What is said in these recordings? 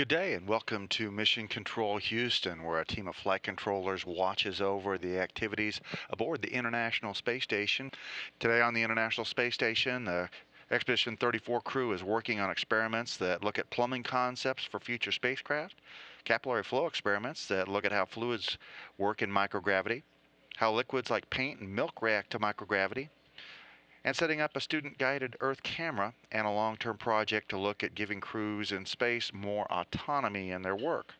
Good day and welcome to Mission Control Houston, where a team of flight controllers watches over the activities aboard the International Space Station. Today on the International Space Station, the Expedition 34 crew is working on experiments that look at plumbing concepts for future spacecraft, capillary flow experiments that look at how fluids work in microgravity, how liquids like paint and milk react to microgravity, and setting up a student-guided Earth camera and a long-term project to look at giving crews in space more autonomy in their work.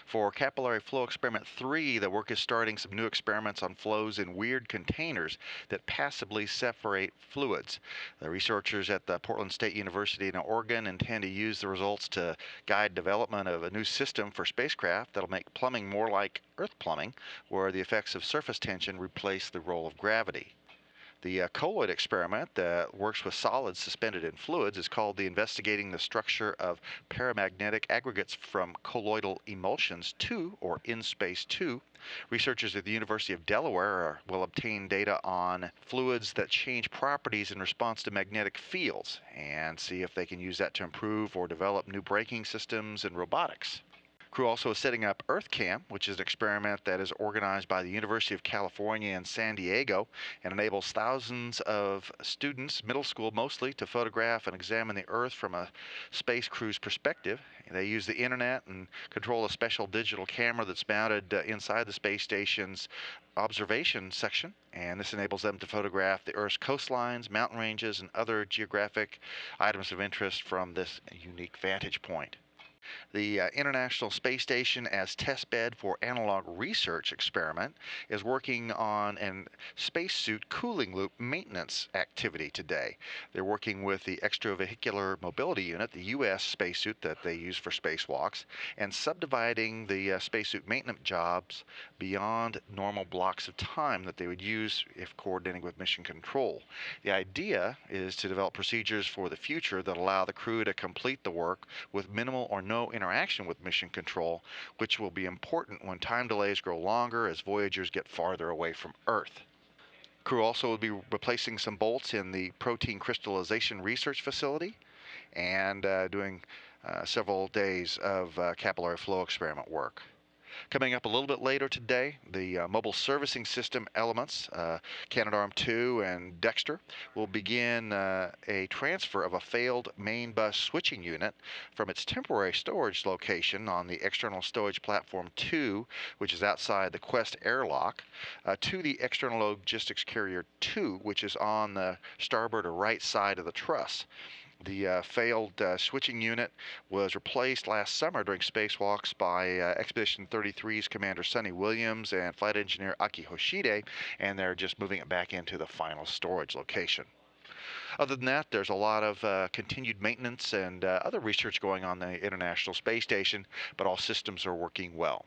For Capillary Flow Experiment 3, the work is starting some new experiments on flows in weird containers that passively separate fluids. The researchers at the Portland State University in Oregon intend to use the results to guide development of a new system for spacecraft that'll make plumbing more like Earth plumbing, where the effects of surface tension replace the role of gravity. The colloid experiment that works with solids suspended in fluids is called the Investigating the Structure of Paramagnetic Aggregates from Colloidal Emulsions 2, or in Space 2. Researchers at the University of Delaware will obtain data on fluids that change properties in response to magnetic fields and see if they can use that to improve or develop new braking systems and robotics. Crew also is setting up EarthCam, which is an experiment that is organized by the University of California in San Diego and enables thousands of students, middle school mostly, to photograph and examine the Earth from a space crew's perspective. They use the internet and control a special digital camera that's mounted inside the space station's observation section, and this enables them to photograph the Earth's coastlines, mountain ranges, and other geographic items of interest from this unique vantage point. The International Space Station as test bed for analog research experiment is working on a spacesuit cooling loop maintenance activity today. They're working with the Extravehicular Mobility Unit, the U.S. spacesuit that they use for spacewalks, and subdividing the spacesuit maintenance jobs beyond normal blocks of time that they would use if coordinating with mission control. The idea is to develop procedures for the future that allow the crew to complete the work with minimal or no interaction with mission control, which will be important when time delays grow longer as Voyagers get farther away from Earth. Crew also will be replacing some bolts in the protein crystallization research facility and doing several days of capillary flow experiment work. Coming up a little bit later today, the mobile servicing system elements, Canadarm2 and Dexter, will begin a transfer of a failed main bus switching unit from its temporary storage location on the external storage platform 2, which is outside the Quest airlock, to the external logistics carrier 2, which is on the starboard or right side of the truss. The failed switching unit was replaced last summer during spacewalks by Expedition 33's Commander Sonny Williams and Flight Engineer Aki Hoshide, and they're just moving it back into the final storage location. Other than that, there's a lot of continued maintenance and other research going on the International Space Station, but all systems are working well.